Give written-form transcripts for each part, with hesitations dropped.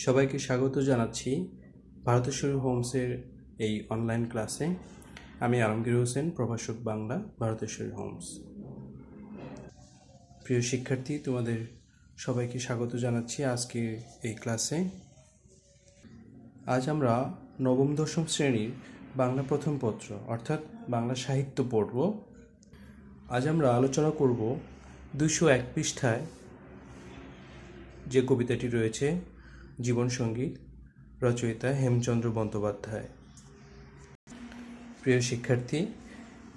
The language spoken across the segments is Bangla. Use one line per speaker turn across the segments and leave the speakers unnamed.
সবাইকে স্বাগত জানাচ্ছি ভারতেশ্বরী হোমসের এই অনলাইন ক্লাসে। আমি আলমগীর হোসেন, প্রভাষক বাংলা, ভারতেশ্বরী হোমস। প্রিয় শিক্ষার্থী, তোমাদের সবাইকে স্বাগত জানাচ্ছি আজকের এই ক্লাসে। আজ আমরা নবম দশম শ্রেণীর বাংলা প্রথম পত্র অর্থাৎ বাংলা সাহিত্য পড়ব। আজ আমরা আলোচনা করব 201 পৃষ্ঠায় যে কবিতাটি রয়েছে, জীবন সঙ্গীত, রচয়িতা হেমচন্দ্র বন্দ্যোপাধ্যায়। প্রিয় শিক্ষার্থী,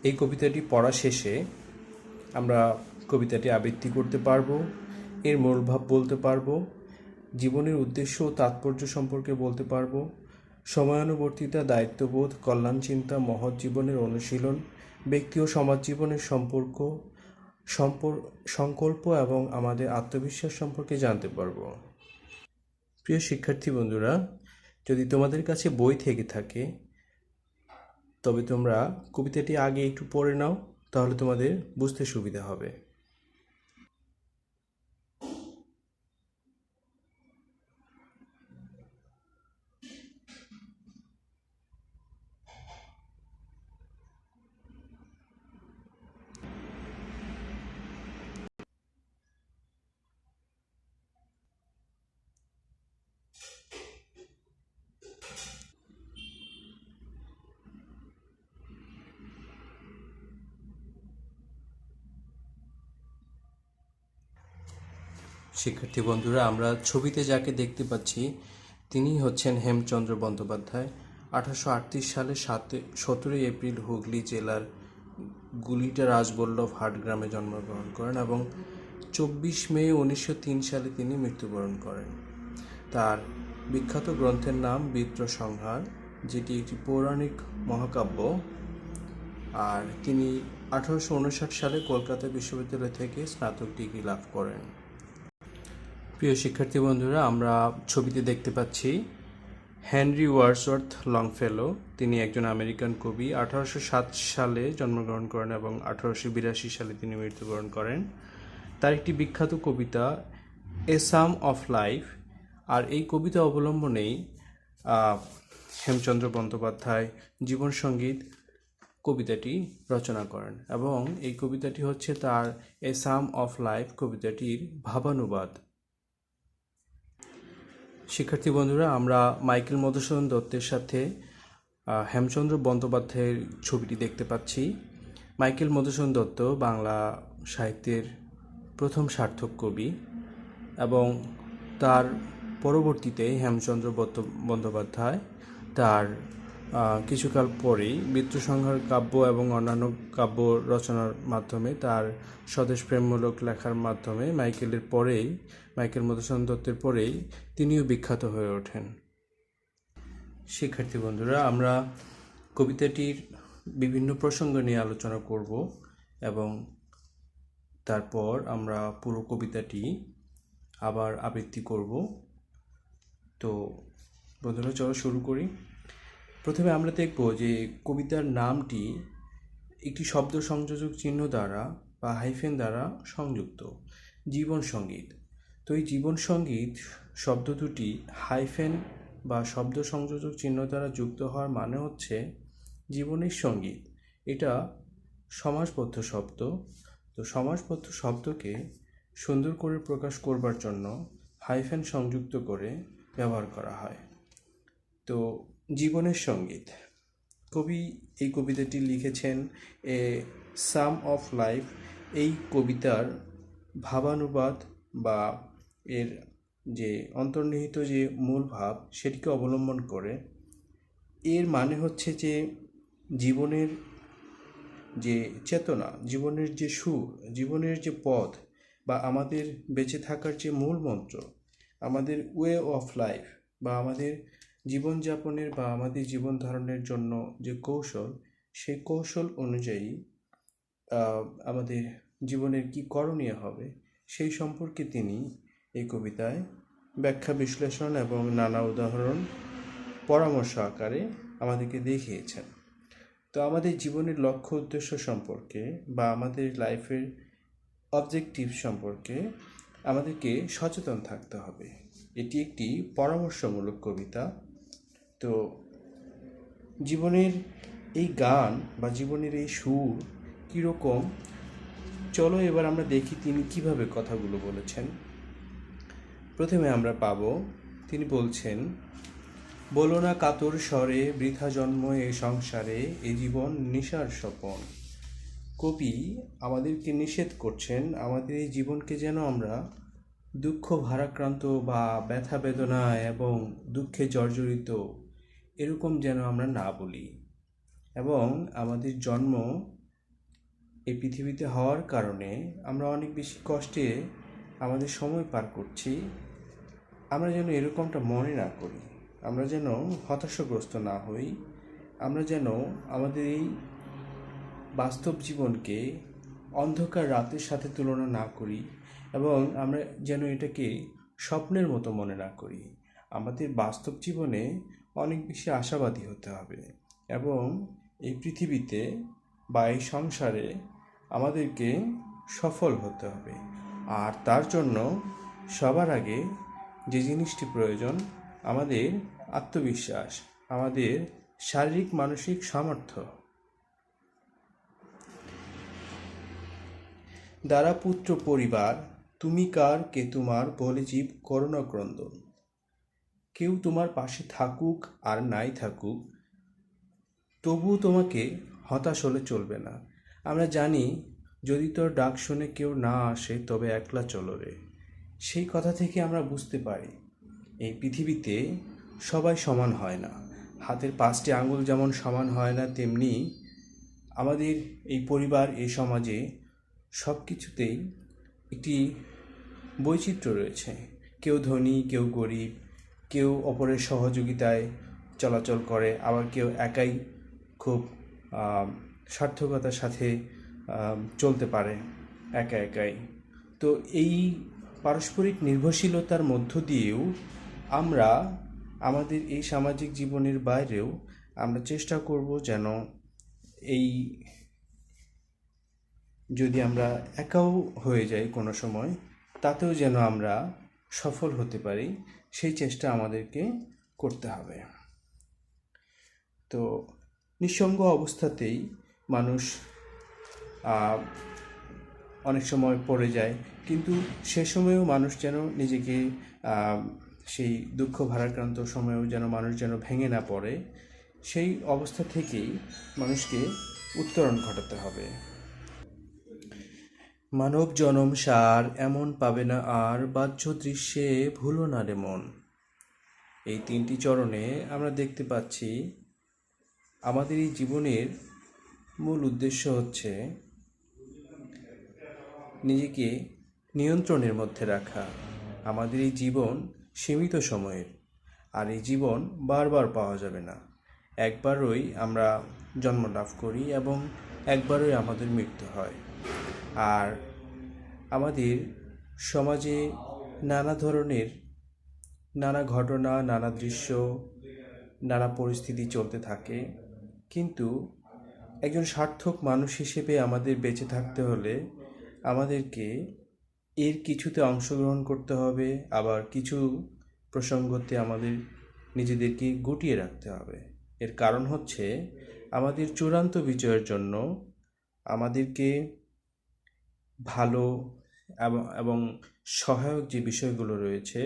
এই কবিতাটি পড়া শেষে আমরা কবিতাটি আবৃত্তি করতে পারবো, এর মূল ভাব বলতে পারবো, জীবনের উদ্দেশ্য ও তাৎপর্য সম্পর্কে বলতে পারবো, সময়ানুবর্তিতা, দায়িত্ববোধ, কল্যাণ চিন্তা, মহৎ জীবনের অনুশীলন, ব্যক্তি ও সমাজ জীবনের সংকল্প এবং আমাদের আত্মবিশ্বাস সম্পর্কে জানতে পারবো। প্রিয় শিক্ষার্থী বন্ধুরা, যদি তোমাদের কাছে বই থেকে থাকে তবে তোমরা কবিতাটি আগে একটু পড়ে নাও, তাহলে তোমাদের বুঝতে সুবিধা হবে। শিক্ষার্থী বন্ধুরা, আমরা ছবিতে যাকে দেখতে পাচ্ছি তিনি হচ্ছেন হেমচন্দ্র বন্দ্যোপাধ্যায়। 1838 সালে 17 এপ্রিল হুগলি জেলার গুলিটা রাজবল্লভ হাট গ্রামে জন্মগ্রহণ করেন এবং 24 মে 1903 সালে তিনি মৃত্যুবরণ করেন। তার বিখ্যাত গ্রন্থের নাম বিদ্রোহসংহার, যেটি একটি পৌরাণিক মহাকাব্য। আর তিনি 1859 সালে কলকাতা বিশ্ববিদ্যালয় থেকে স্নাতক ডিগ্রি লাভ করেন। প্রিয় শিক্ষার্থী বন্ধুরা, আমরা ছবিতে দেখতে পাচ্ছি হেনরি ওয়ার্ডসওয়ার্থ লংফেলো। তিনি একজন আমেরিকান কবি। 1807 সালে জন্মগ্রহণ করেন এবং 1882 সালে তিনি মৃত্যুবরণ করেন। তার একটি বিখ্যাত কবিতা এ সাম অফ লাইফ, আর এই কবিতা অবলম্বনেই হেমচন্দ্র বন্দ্যোপাধ্যায় জীবন সঙ্গীত কবিতাটি রচনা করেন এবং এই কবিতাটি হচ্ছে তার এ সাম অফ লাইফ কবিতাটির ভাবানুবাদ। শিক্ষার্থী বন্ধুরা, আমরা মাইকেল মধুসূদন দত্তের সাথে হেমচন্দ্র বন্দ্যোপাধ্যায়ের ছবিটি দেখতে পাচ্ছি। মাইকেল মধুসূদন দত্ত বাংলা সাহিত্যের প্রথম সার্থক কবি এবং তার পরবর্তীতে হেমচন্দ্র বন্দ্যোপাধ্যায় তার কিছুকাল পরেই বিদ্রোহসংহার কাব্য এবং অন্যান্য কাব্য রচনার মাধ্যমে, তার স্বদেশ প্রেমমূলক লেখার মাধ্যমে মাইকেল মধুসূদন দত্তের পরেই তিনিও বিখ্যাত হয়ে ওঠেন। শিক্ষার্থী বন্ধুরা, আমরা কবিতাটির বিভিন্ন প্রসঙ্গ নিয়ে আলোচনা করব এবং তারপর আমরা পুরো কবিতাটি আবার আবৃত্তি করব। তো বন্ধুরা, চলো শুরু করি। প্রথমে আমরা দেখব যে কবিতার নামটি একটি শব্দ সংযোজক চিহ্ন দ্বারা বা হাইফেন দ্বারা সংযুক্ত, জীবন সঙ্গীত। তো এই জীবন সঙ্গীত শব্দ দুটি হাইফেন বা শব্দ সংযোজক চিহ্ন দ্বারা যুক্ত হওয়ার মানে হচ্ছে জীবনের সঙ্গীত। এটা সমাসবদ্ধ শব্দ। তো সমাসবদ্ধ শব্দকে সুন্দর করে প্রকাশ করবার জন্য হাইফেন সংযুক্ত করে ব্যবহার করা হয়। তো জীবনের সঙ্গীত, কবি এই কবিতাটি লিখেছেন এ সাম অফ লাইফ। এই কবিতার ভাবানুবাদ বা এর যে অন্তর্নিহিত যে মূল ভাব সেটিকে অবলম্বন করে এর মানে হচ্ছে যে জীবনের যে চেতনা, জীবনের যে সুর, জীবনের যে পথ বা আমাদের বেঁচে থাকার যে মূল মন্ত্র, আমাদের ওয়ে অফ লাইফ বা আমাদের জীবনযাপনের বা আমাদের জীবন ধারণের জন্য যে কৌশল, সেই কৌশল অনুযায়ী আমাদের জীবনের কি করণীয় হবে সেই সম্পর্কে তিনি এই কবিতায় ব্যাখ্যা, বিশ্লেষণ এবং নানা উদাহরণ পরামর্শ আকারে আমাদেরকে দেখিয়েছেন। তো আমাদের জীবনের লক্ষ্য উদ্দেশ্য সম্পর্কে বা আমাদের লাইফের অবজেক্টিভ সম্পর্কে আমাদেরকে সচেতন থাকতে হবে। এটি একটি পরামর্শমূলক কবিতা। তো জীবনের এই গান বা জীবনের এই সুর কীরকম, চলো এবার আমরা দেখি তিনি কিভাবে কথাগুলো বলেছেন। প্রথমে আমরা পাবো, তিনি বলছেন, বলো না কাতর স্বরে বৃথা জন্ম এ সংসারে, এ জীবন নিশার স্বপন। কবি আমাদেরকে নিষেধ করছেন আমাদের এই জীবনকে যেন আমরা দুঃখ ভারাক্রান্ত বা ব্যথা বেদনা এবং দুঃখে জর্জরিত এরকম যেন আমরা না বলি, এবং আমাদের জন্ম এই পৃথিবীতে হওয়ার কারণে আমরা অনেক বেশি কষ্টে আমাদের সময় পার করছি, আমরা যেন এরকমটা মনে না করি, আমরা যেন হতাশাগ্রস্ত না হই, আমরা যেন আমাদের এই বাস্তব জীবনকে অন্ধকার রাতের সাথে তুলনা না করি, এবং আমরা যেন এটাকে স্বপ্নের মতো মনে না করি। আমাদের বাস্তব জীবনে অনেক বেশি আশাবাদী হতে হবে, এবং এই পৃথিবীতে বা এই সংসারে আমাদেরকে সফল হতে হবে। আর তার জন্য সবার আগে যে জিনিসটি প্রয়োজন, আমাদের আত্মবিশ্বাস, আমাদের শারীরিক মানসিক সামর্থ্য। দ্বারা পুত্র পরিবার, তুমি কার কে তোমার, বলে জীব করুণা ক্রন্দন। কেউ তোমার পাশে থাকুক আর নাই থাকুক, তবুও তোমাকে হতাশ হলে চলবে না। আমরা জানি, যদি তোর ডাক শুনে কেউ না আসে তবে একলা চলো রে। সেই কথা থেকে আমরা বুঝতে পারি এই পৃথিবীতে সবাই সমান হয় না। হাতের 5টি আঙুল যেমন সমান হয় না, তেমনি আমাদের এই পরিবার, এই সমাজে সব কিছুতেই একটি বৈচিত্র্য রয়েছে। কেউ ধনী, কেউ গরিব, কেউ অপরের সহযোগিতায় চলাচল করে, আবার কেউ একাই খুব সার্থকতার সাথে চলতে পারে একা একাই। তো এই পারস্পরিক নির্ভরশীলতার মধ্য দিয়েও আমরা আমাদের এই সামাজিক জীবনের বাইরেও আমরা চেষ্টা করব যেন এই, যদি আমরা একাও হয়ে যাই কোনো সময়, তাতেও যেন আমরা সফল হতে পারি, সেই চেষ্টা আমাদেরকে করতে হবে। তো নিঃসঙ্গ অবস্থাতেই মানুষ অনেক সময় পড়ে যায়, কিন্তু সে সময়েও মানুষ যেন নিজেকে, সেই দুঃখ ভারাক্রান্ত সময়েও যেন মানুষ যেন ভেঙে না পড়ে, সেই অবস্থা থেকেই মানুষকে উত্তরণ ঘটাতে হবে। মানব জনম সার এমন পাবে না আর, বাহ্য দৃশ্যে ভুলো না রে মন। এই 3টি চরণে আমরা দেখতে পাচ্ছি আমাদের এই জীবনের মূল উদ্দেশ্য হচ্ছে নিজেকে নিয়ন্ত্রণের মধ্যে রাখা। আমাদের এই জীবন সীমিত সময়ের, আর এই জীবন বারবার পাওয়া যাবে না। একবারই আমরা জন্ম লাভ করি এবং একবারই আমাদের মৃত্যু হয়। আর আমাদের সমাজে নানা ধরনের নানা ঘটনা, নানা দৃশ্য, নানা পরিস্থিতি চলতে থাকে, কিন্তু একজন সার্থক মানুষ হিসেবে আমাদের বেঁচে থাকতে হলে আমাদেরকে এর কিছুতে অংশগ্রহণ করতে হবে, আবার কিছু প্রসঙ্গতে আমাদের নিজেদেরকে গুটিয়ে রাখতে হবে। এর কারণ হচ্ছে, আমাদের চূড়ান্ত বিজয়ের জন্য আমাদেরকে ভালো এবং সহায়ক যে বিষয়গুলো রয়েছে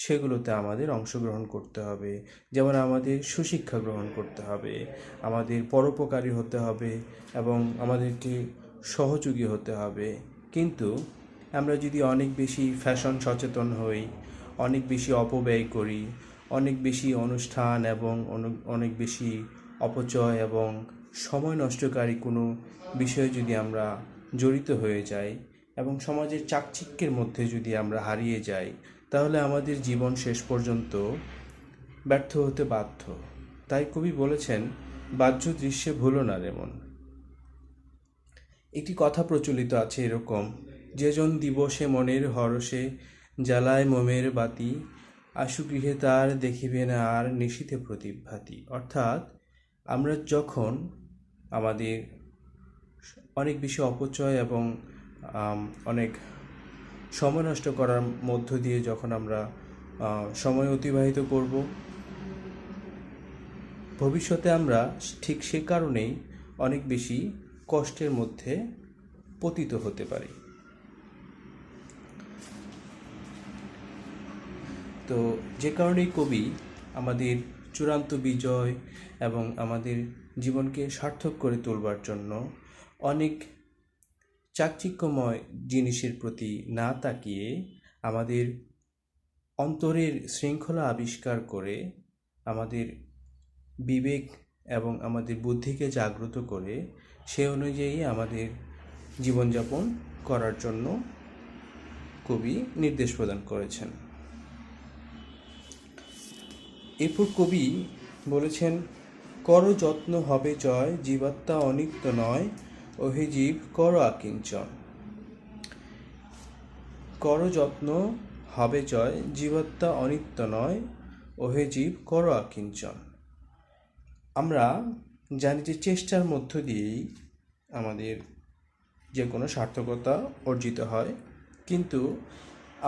সেগুলোতে আমাদের অংশগ্রহণ করতে হবে। যেমন আমাদের সুশিক্ষা গ্রহণ করতে হবে, আমাদের পরোপকারী হতে হবে, এবং আমাদেরকে সহযোগী হতে হবে। কিন্তু আমরা যদি অনেক বেশি ফ্যাশন সচেতন হই, অনেক বেশি অপব্যয় করি, অনেক বেশি অনুষ্ঠান এবং অনেক বেশি অপচয় এবং সময় নষ্টকারী কোনো বিষয়ে যদি আমরা জড়িত হয়ে যাই, এবং সমাজের চাকচিক্যের মধ্যে যদি আমরা হারিয়ে যাই, তাহলে আমাদের জীবন শেষ পর্যন্ত ব্যর্থ হতে বাধ্য। তাই কবি বলেছেন, বাহ্য দৃশ্যে ভুলো না রে মন। একটি কথা প্রচলিত আছে এরকম, যেজন দিবসে মনের হরষে, জ্বালায় মোমের বাতি, আশু গৃহে তার দেখিবে না আর, নিশীথে প্রদীপভাতি। অর্থাৎ আমরা যখন আমাদের অনেক বেশি অপচয় এবং অনেক সময় নষ্ট করার মধ্য দিয়ে যখন আমরা সময় অতিবাহিত করব। ভবিষ্যতে আমরা ঠিক সে কারণেই অনেক বেশি কষ্টের মধ্যে পতিত হতে পারি। তো যে কারণেই কবি আমাদের চূড়ান্ত বিজয় এবং আমাদের জীবনকে সার্থক করে তোলবার জন্য অনেক চাকচিক্যময় জিনিসের প্রতি না তাকিয়ে আমাদের অন্তরের শৃঙ্খলা আবিষ্কার করে আমাদের বিবেক এবং আমাদের বুদ্ধিকে জাগ্রত করে সে অনুযায়ী আমাদের জীবনযাপন করার জন্য কবি নির্দেশ প্রদান করেছেন। এরপর কবি বলেছেন, কর যত্ন হবে জয়, জীবাত্মা অনিত্য নয়, ওহে জীব কর আকিঞ্চন। কর যত্ন হবে জয়, জীবাত্মা অনিত্য নয়, ওহে জীব কর আকিঞ্চন। আমরা জানি যে চেষ্টার মধ্য দিয়েই আমাদের যে কোনো সার্থকতা অর্জিত হয়, কিন্তু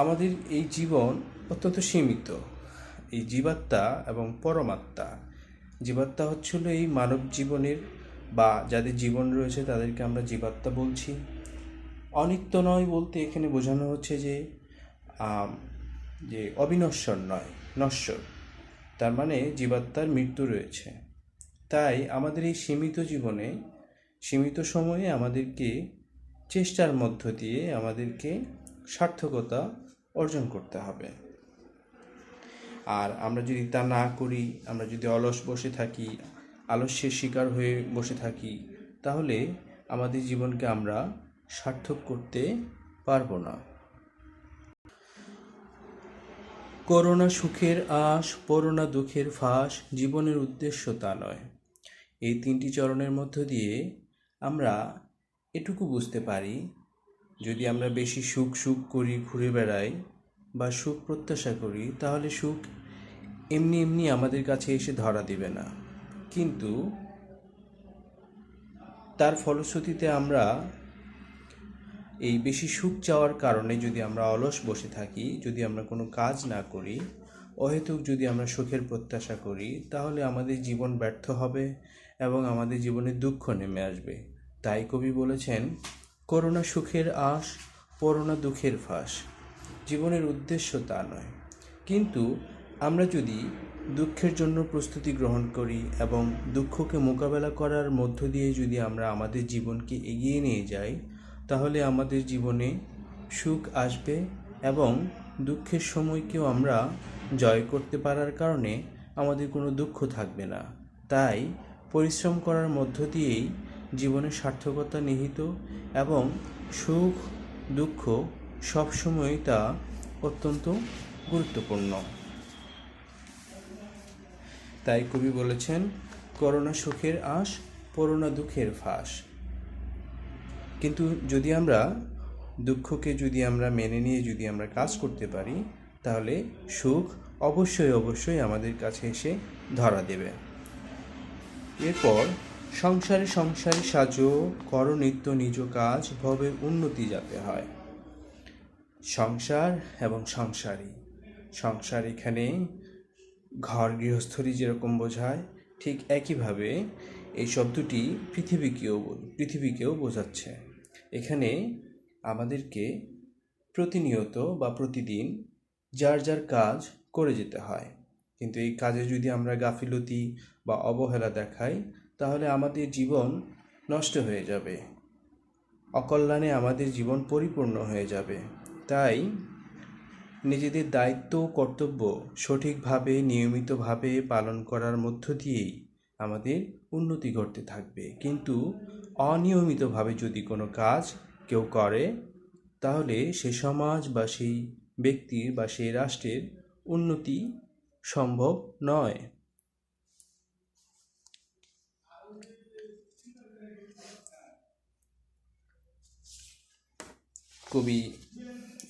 আমাদের এই জীবন অত্যন্ত সীমিত। এই জীবাত্মা এবং পরমাত্মা, জীবাত্মা হচ্ছিল এই মানব জীবনের বা যাদের জীবন রয়েছে তাদেরকে আমরা জীবাত্মা বলছি। অনিত্য নয় বলতে এখানে বোঝানো হচ্ছে যে অবিনশ্বর নয়, নশ্বর। তার মানে জীবাত্মার মৃত্যু রয়েছে। তাই আমাদের এই সীমিত জীবনে, সীমিত সময়ে আমাদেরকে চেষ্টার মধ্য দিয়ে আমাদেরকে সার্থকতা অর্জন করতে হবে। আর আমরা যদি তা না করি, আমরা যদি অলস বসে থাকি, আলস্যের শিকার হয়ে বসে থাকি, তাহলে আমাদের জীবনকে আমরা সার্থক করতে পারবো না। করোনা সুখের আশ, পরোনা দুঃখের ফাঁস, জীবনের উদ্দেশ্য তা নয়। এই তিনটি চরণের মধ্য দিয়ে আমরা এটুকু বুঝতে পারি, যদি আমরা বেশি সুখ সুখ করি, ঘুরে বেড়াই বা সুখ প্রত্যাশা করি, তাহলে সুখ এমনি এমনি আমাদের কাছে এসে ধরা দিবে না। কিন্তু তার ফলশ্রুতিতে আমরা এই বেশি সুখ চাওয়ার কারণে যদি আমরা অলস বসে থাকি, যদি আমরা কোনো কাজ না করি, অহেতুক যদি আমরা সুখের প্রত্যাশা করি, তাহলে আমাদের জীবন ব্যর্থ হবে এবং আমাদের জীবনে দুঃখ নেমে আসবে। তাই কবি বলেছেন, করোনা সুখের আশ, পরোনা দুঃখের ফাঁস, জীবনের উদ্দেশ্য তা নয়। কিন্তু আমরা যদি দুঃখের জন্য প্রস্তুতি গ্রহণ করি এবং দুঃখকে মোকাবেলা করার মধ্য দিয়ে যদি আমরা আমাদের জীবনকে এগিয়ে নিয়ে যাই, তাহলে আমাদের জীবনে সুখ আসবে এবং দুঃখের সময়কেও আমরা জয় করতে পারার কারণে আমাদের কোনো দুঃখ থাকবে না। তাই পরিশ্রম করার মধ্য দিয়েই জীবনের সার্থকতা নিহিত এবং সুখ দুঃখ সবসময় তা অত্যন্ত গুরুত্বপূর্ণ। তাই কবি বলেছেন, করোনা সুখের আশ, পরোনা দুঃখের ফাঁস। কিন্তু যদি আমরা দুঃখকে যদি আমরা মেনে নিয়ে যদি আমরা কাজ করতে পারি, তাহলে সুখ অবশ্যই অবশ্যই আমাদের কাছে এসে ধরা দেবে। এরপর, সংসারে সংসারী সাজো, কর নিত্য নিজ কাজ, ভবের উন্নতি যাতে হয়। সংসার এবং সংসারী, সংসার এখানে ঘর গৃহস্থলী যেরকম বোঝায়, ঠিক একইভাবে এই শব্দটি পৃথিবীকেও বোঝাচ্ছে। এখানে আমাদেরকে প্রতিনিয়ত বা প্রতিদিন যার যার কাজ করে যেতে হয়, কিন্তু এই কাজে যদি আমরা গাফিলতি বা অবহেলা দেখাই, তাহলে আমাদের জীবন নষ্ট হয়ে যাবে, অকল্যাণে আমাদের জীবন পরিপূর্ণ হয়ে যাবে। তাই নিজেদের দায়িত্ব ও কর্তব্য সঠিকভাবে নিয়মিতভাবে পালন করার মধ্য দিয়েই আমাদের উন্নতি ঘটতে থাকবে। কিন্তু অনিয়মিতভাবে যদি কোনো কাজ কেউ করে, তাহলে সে সমাজ বা সেই ব্যক্তির বা সেই রাষ্ট্রের উন্নতি সম্ভব নয়। কবি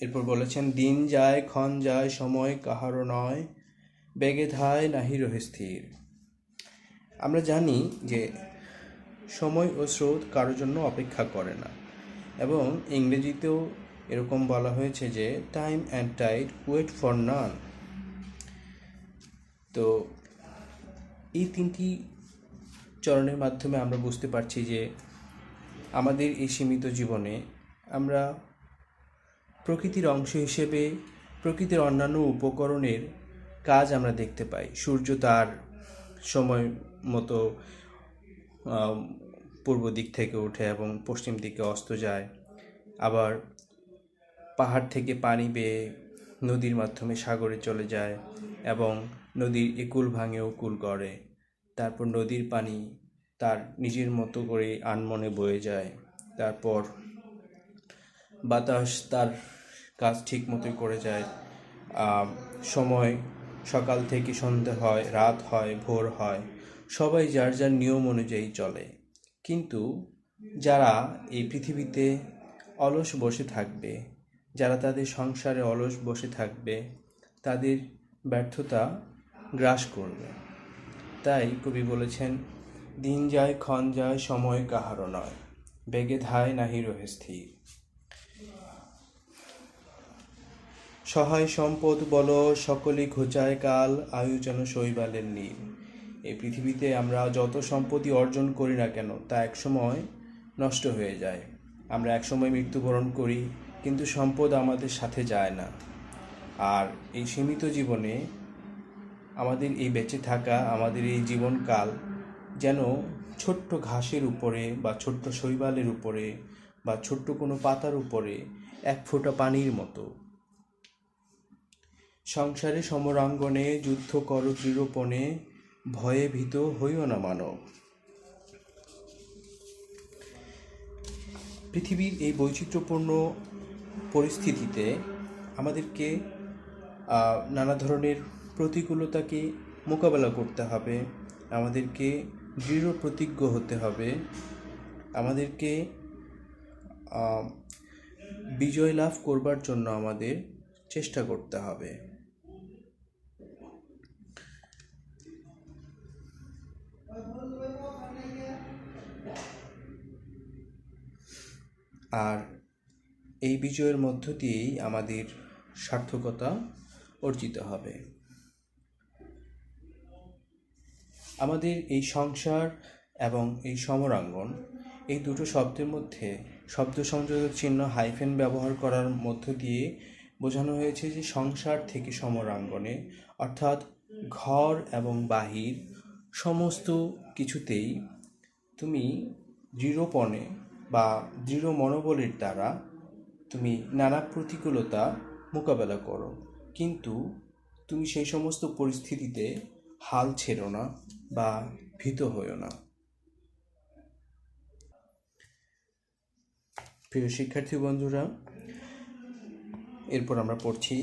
এরপর বলেছেন, দিন যায় ক্ষণ যায়, সময় কাহারও নয়, বেগে ধায় নাহি রহে স্থির। আমরা জানি যে সময় ও স্রোত কারোর জন্য অপেক্ষা করে না, এবং ইংরেজিতেও এরকম বলা হয়েছে যে time and tide wait for none. তো এই 3টি চরণের মাধ্যমে আমরা বুঝতে পারছি যে আমাদের এই সীমিত জীবনে আমরা প্রকৃতির অংশ হিসেবে প্রকৃতির অন্যান্য উপকরণের কাজ আমরা দেখতে পাই। সূর্য তার সময় মতো পূর্ব দিক থেকে ওঠে এবং পশ্চিম দিকে অস্ত যায়। আবার পাহাড় থেকে পানি বেয়ে নদীর মাধ্যমে সাগরে চলে যায় এবং নদীর একুল ভাঙে ওকুল গড়ে। তারপর নদীর পানি তার নিজের মতো করে আনমনে বয়ে যায়। তারপর বাতাস তার কাজ ঠিক মতোই করে যায়। সময় সকাল থেকে সন্ধ্যা হয়, রাত হয়, ভোর হয়, সবাই যার যার নিয়ম অনুযায়ী চলে। কিন্তু যারা এই পৃথিবীতে অলস বসে থাকবে, যারা তাদের সংসারে অলস বসে থাকবে, তাদের ব্যর্থতা গ্রাস করবে। তাই কবি বলেছেন, দিন যায় ক্ষণ যায় সময় কাহারও নয়, বেগে ধায় নাহি রহে স্থির। সহায় সম্পদ বল সকলে ঘোচায় কাল, আয়ু যেন শৈবালের নীল। এই পৃথিবীতে আমরা যত সম্পত্তি অর্জন করি না কেন তা একসময় নষ্ট হয়ে যায়। আমরা একসময় মৃত্যুবরণ করি, কিন্তু সম্পদ আমাদের সাথে যায় না। আর এই সীমিত জীবনে আমাদের এই বেঁচে থাকা, আমাদের এই জীবনকাল যেন ছোট্ট ঘাসের উপরে বা ছোট্ট শৈবালের উপরে বা ছোট্ট কোনো পাতার উপরে এক ফোঁটা পানির মতো। সংসারে সমরাঙ্গনে যুদ্ধ কর দৃঢ়পণে, ভয়ে ভীত হইও না মানব। পৃথিবীর এই বৈচিত্র্যপূর্ণ পরিস্থিতিতে আমাদেরকে নানা ধরনের প্রতিকূলতাকে মোকাবেলা করতে হবে, আমাদেরকে দৃঢ় প্রতিজ্ঞ হতে হবে, আমাদেরকে বিজয় লাভ করবার জন্য আমাদের চেষ্টা করতে হবে। আর এই বিজয়ের মধ্য দিয়েই আমাদের সার্থকতা অর্জিত হবে। আমাদের এই সংসার এবং এই সমরাঙ্গন, এই দুটো শব্দের মধ্যে শব্দ সংযোজক চিহ্ন হাইফেন ব্যবহার করার মধ্য দিয়ে বোঝানো হয়েছে যে সংসার থেকে সমরাঙ্গনে, অর্থাৎ ঘর এবং বাহির সমস্ত কিছুতেই তুমি দৃঢ়পণে বা দৃঢ় মনোবলের দ্বারা তুমি নানা প্রতিকূলতা মোকাবেলা করো, কিন্তু তুমি সেই সমস্ত পরিস্থিতিতে হাল ছেড়ো না বা ভীত হইও না। প্রিয় শিক্ষার্থী বন্ধুরা, এরপর আমরা পড়ছি,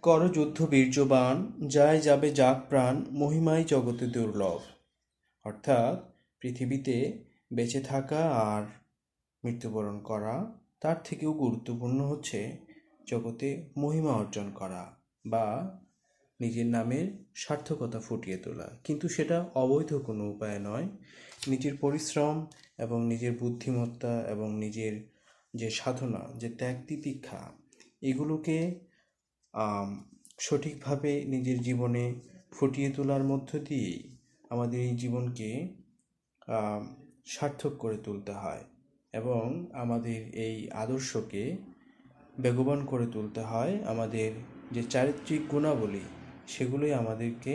কর যুদ্ধ বীর্যবান, যায় যাবে যাক প্রাণ, মহিমাই জগতে দুর্লভ। অর্থাৎ পৃথিবীতে বেঁচে থাকা আর মৃত্যুবরণ করা তার থেকেও গুরুত্বপূর্ণ হচ্ছে জগতে মহিমা অর্জন করা বা নিজের নামের সার্থকতা ফুটিয়ে তোলা। কিন্তু সেটা অবৈধ কোনো উপায় নয়। নিজের পরিশ্রম এবং নিজের বুদ্ধিমত্তা এবং নিজের যে সাধনা, যে ত্যাগ তিতিক্ষা, এগুলোকে সঠিকভাবে নিজের জীবনে ফুটিয়ে তোলার মধ্য দিয়েই আমাদের এই জীবনকে সার্থক করে তুলতে হয় এবং আমাদের এই আদর্শকে বেগবান করে তুলতে হয়। আমাদের যে চারিত্রিক গুণাবলী, সেগুলোই আমাদেরকে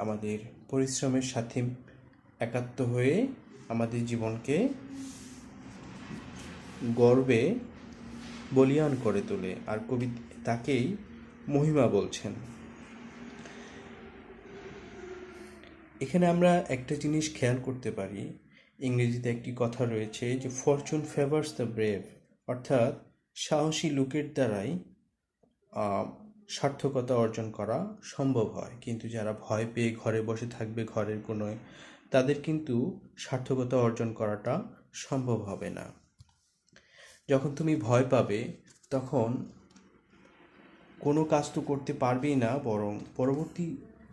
আমাদের পরিশ্রমের সাথে একাত্ম হয়ে আমাদের জীবনকে গর্বে বলীয়ান করে তোলে। আর কবি তাকেই মহিমা বলছেন। এখানে আমরা একটা জিনিস খেয়াল করতে পারি, ইংরেজিতে একটি কথা রয়েছে যে ফরচুন ফেভার্স দ্য ব্রেভ, অর্থাৎ সাহসী লোকের দ্বারাই সার্থকতা অর্জন করা সম্ভব হয়, কিন্তু যারা ভয় পেয়ে ঘরে বসে থাকবে ঘরের কোণে, তাদের কিন্তু সার্থকতা অর্জন করাটা সম্ভব হবে না। যখন তুমি ভয় পাবে তখন কোনো কাজ তো করতে পারবেই না, বরং পরবর্তী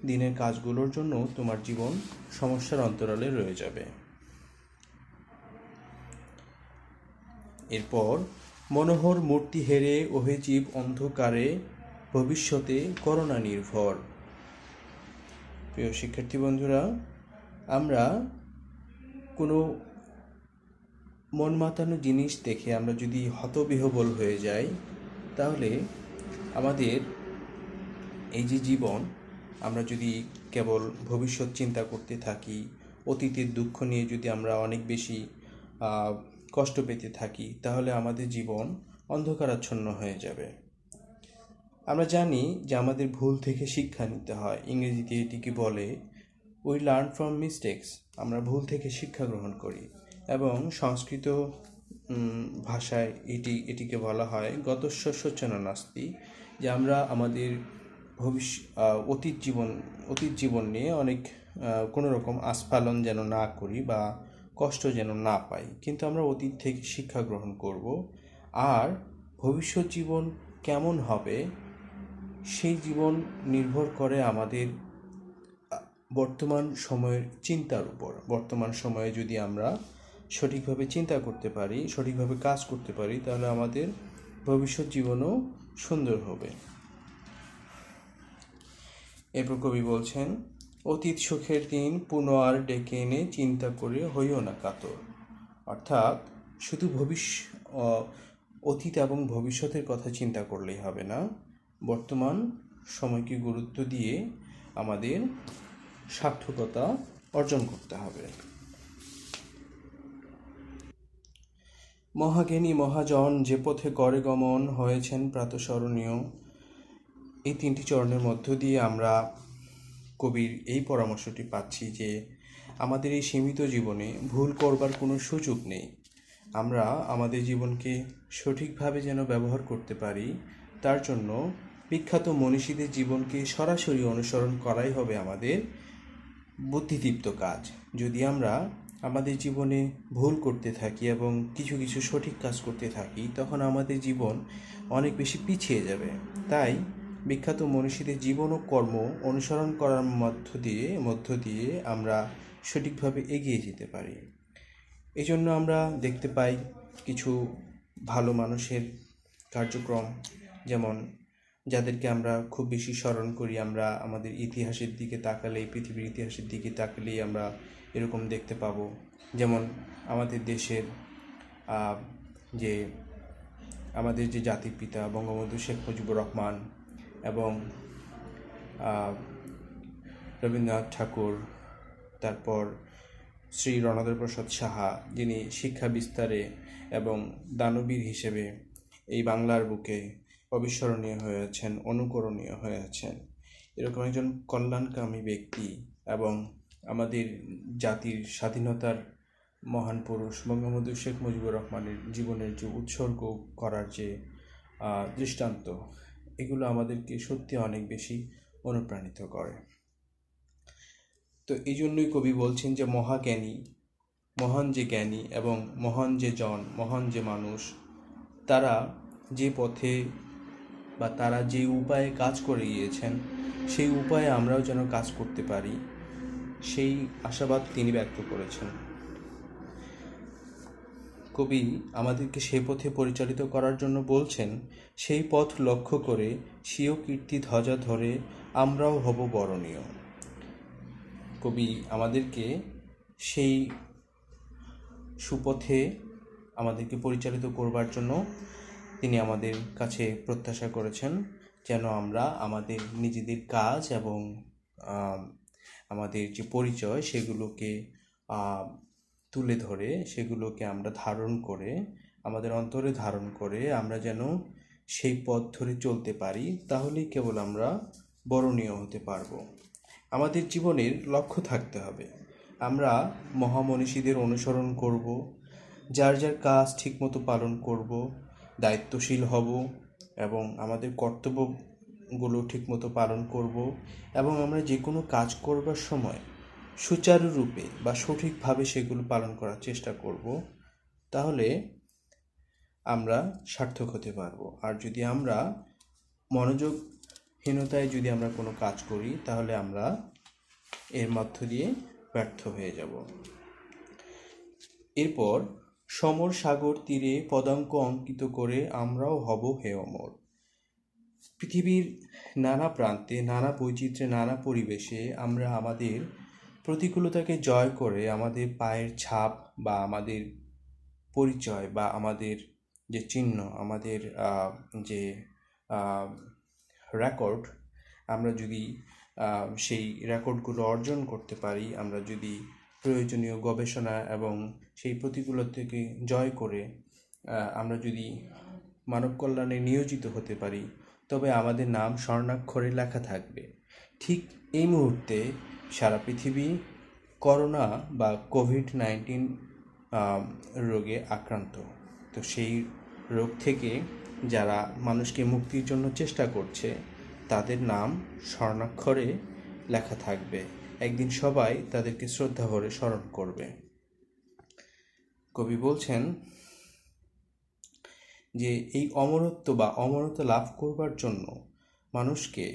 দিনের কাজগুলোর জন্য তোমার জীবন সমস্যার অন্তরালে রয়ে যাবে। এরপর, মনোহর মূর্তি হেরে ওহে জীব অন্ধকারে, ভবিষ্যতে করোনা নির্ভর। প্রিয় শিক্ষার্থী বন্ধুরা, আমরা কোনো মন মাতানো জিনিস দেখে আমরা যদি হতবিহ্বল হয়ে যাই, তাহলে আমাদের এই যে জীবন, আমরা যদি কেবল ভবিষ্যৎ চিন্তা করতে থাকি, অতীতের দুঃখ নিয়ে যদি আমরা অনেক বেশি কষ্ট পেতে থাকি, তাহলে আমাদের জীবন অন্ধকারাচ্ছন্ন হয়ে যাবে। আমরা জানি যে আমাদের ভুল থেকে শিক্ষা নিতে হয়। ইংরেজিতে এটিকে বলে উই লার্ন ফ্রম মিস্টেক্স। আমরা ভুল থেকে শিক্ষা গ্রহণ করি, এবং সংস্কৃত ভাষায় এটিকে বলা হয় গতস্য নাস্তি, যে আমরা আমাদের অতীত জীবন নিয়ে অনেক কোনো রকম আস্ফালন যেন না করি বা কষ্ট যেন না পাই, কিন্তু আমরা অতীত থেকে শিক্ষা গ্রহণ করব। আর ভবিষ্যৎ জীবন কেমন হবে, সেই জীবন নির্ভর করে আমাদের বর্তমান সময়ের চিন্তার উপর। বর্তমান সময়ে যদি আমরা সঠিকভাবে চিন্তা করতে পারি, সঠিকভাবে কাজ করতে পারি, তাহলে আমাদের ভবিষ্যৎ জীবনও সুন্দর হবে। এরপর কবি বলছেন, অতীত সুখের দিন পুনঃ আর ডেকে এনে চিন্তা করে হইও না কাতর। অর্থাৎ শুধু অতীত এবং ভবিষ্যতের কথা চিন্তা করলেই হবে না, বর্তমান সময়কে গুরুত্ব দিয়ে আমাদের সার্থকতা অর্জন করতে হবে। মহাজ্ঞানী মহাজন যে পথে করে গমন হয়েছেন প্রাতঃস্মরণীয়। এই 3টি চরণের মধ্য দিয়ে আমরা কবির এই পরামর্শটি পাচ্ছি যে আমাদের এই সীমিত জীবনে ভুল করবার কোনো সুযোগ নেই। আমরা আমাদের জীবনকে সঠিকভাবে যেন ব্যবহার করতে পারি, তার জন্য বিখ্যাত মনীষীদের জীবনকে সরাসরি অনুসরণ করাই হবে আমাদের বুদ্ধিদীপ্ত কাজ। যদি আমরা আমাদের জীবনে ভুল করতে থাকি এবং কিছু কিছু সঠিক কাজ করতে থাকি, তখন আমাদের জীবন অনেক বেশি পিছিয়ে যাবে। তাই বিখ্যাত মনীষীদের জীবন ও কর্ম অনুসরণ করার মধ্য দিয়ে আমরা সঠিকভাবে এগিয়ে যেতে পারি। এই জন্য আমরা দেখতে পাই কিছু ভালো মানুষের কার্যক্রম, যেমন যাদেরকে আমরা খুব বেশি স্মরণ করি। আমরা আমাদের ইতিহাসের দিকে তাকালেই, পৃথিবীর ইতিহাসের দিকে তাকালেই আমরা এরকম দেখতে পাবো। যেমন আমাদের দেশের আমাদের যে জাতির পিতা বঙ্গবন্ধু শেখ মুজিবুর রহমান এবং রবীন্দ্রনাথ ঠাকুর, তারপর শ্রী রণধর প্রসাদ সাহা, যিনি শিক্ষা বিস্তারে এবং দানবীর হিসেবে এই বাংলার বুকে অবিস্মরণীয় হয়ে আছেন, অনুকরণীয় হয়ে আছেন। এরকম একজন কল্যাণকামী ব্যক্তি এবং আমাদের জাতির স্বাধীনতার মহান পুরুষ বঙ্গবন্ধু শেখ মুজিবুর রহমানের জীবনের যে উৎসর্গ করার যে দৃষ্টান্ত, এগুলো আমাদেরকে সত্যি অনেক বেশি অনুপ্রাণিত করে। তো এই জন্যই কবি বলছেন যে মহান যে জ্ঞানী এবং মহান যে জন, মহান যে মানুষ, তারা যে পথে বা তারা যে উপায়ে কাজ করে গিয়েছেন, সেই উপায়ে আমরাও যেন কাজ করতে পারি, সেই আশাবাদ তিনি ব্যক্ত করেছেন। কবি আমাদেরকে সেই পথে পরিচালিত করার জন্য বলছেন, সেই পথ লক্ষ্য করে স্বীয় কীর্তি ধ্বজা ধরে আমরাও হব বরণীয়। কবি আমাদেরকে সেই সুপথে আমাদেরকে পরিচালিত করবার জন্য তিনি আমাদের কাছে প্রত্যাশা করেছেন, যেন আমরা আমাদের নিজেদের কাজ এবং আমাদের যে পরিচয়, সেগুলোকে তুলে ধরে, সেগুলোকে আমরা আমাদের অন্তরে ধারণ করে আমরা যেন সেই পথ ধরে চলতে পারি, তাহলেই কেবল আমরা বরণীয় হতে পারবো। আমাদের জীবনের লক্ষ্য থাকতে হবে। আমরা মহামনীষীদের অনুসরণ করব, যার যার কাজ ঠিকমতো পালন করব, দায়িত্বশীল হব এবং আমাদের কর্তব্যগুলো ঠিকমতো পালন করব, এবং আমরা যে কোনো কাজ করবার সময় সুচারুরূপে বা সঠিকভাবে সেগুলো পালন করার চেষ্টা করব। তাহলে আমরা সার্থক হতে পারবো। আর যদি আমরা মনোযোগহীনতায় যদি আমরা কোনো কাজ করি, তাহলে আমরা এর মধ্য দিয়ে ব্যর্থ হয়ে যাব। এরপর সমর সাগর তীরে পদাঙ্ক অঙ্কিত করে আমরাও হব হে অমর। পৃথিবীর নানা প্রান্তে, নানা বৈচিত্র্যে, নানা পরিবেশে আমরা আমাদের প্রতিকূলতাকে জয় করে আমাদের পায়ের ছাপ বা আমাদের পরিচয় বা আমাদের যে চিহ্ন, আমাদের যে রেকর্ড, আমরা যদি সেই রেকর্ডগুলো অর্জন করতে পারি, আমরা যদি প্রয়োজনীয় গবেষণা এবং সেই প্রতিকূলতাকে জয় করে আমরা যদি মানব কল্যাণে নিয়োজিত হতে পারি, তবে আমাদের নাম স্বর্ণাক্ষরে লেখা থাকবে। ঠিক এই মুহূর্তে সারা পৃথিবী করোনা বা কোভিড-19 রোগে আক্রান্ত। তো সেই রোগ থেকে যারা মানুষকে মুক্তির জন্য চেষ্টা করছে, তাদের নাম স্বর্ণাক্ষরে লেখা থাকবে। একদিন সবাই তাদেরকে শ্রদ্ধা ভরে স্মরণ করবে। কবি বলছেন যে এই অমরত্ব বা অমরত্ব লাভ করবার জন্য মানুষকে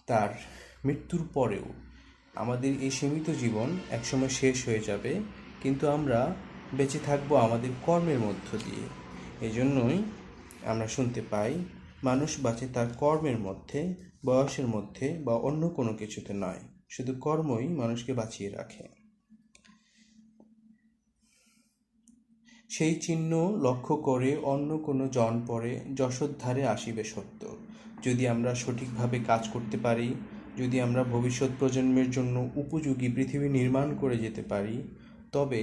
তার মৃত্যুর পরেও, আমাদের এই সীমিত জীবন একসময় শেষ হয়ে যাবে, কিন্তু আমরা বেঁচে থাকবো আমাদের কর্মের মধ্য দিয়ে। এজন্যই আমরা শুনতে পাই, মানুষ বাঁচে তার কর্মের মধ্যে, বয়সের মধ্যে বা অন্য কোনো কিছুতে নয়, শুধু কর্মই মানুষকে বাঁচিয়ে রাখে। সেই চিহ্ন লক্ষ্য করে অন্য কোনো জন পরে যশোদ্ধারে আসিবে সত্য। যদি আমরা সঠিকভাবে কাজ করতে পারি, যদি আমরা ভবিষ্যৎ প্রজন্মের জন্য উপযোগী পৃথিবী নির্মাণ করে যেতে পারি, তবে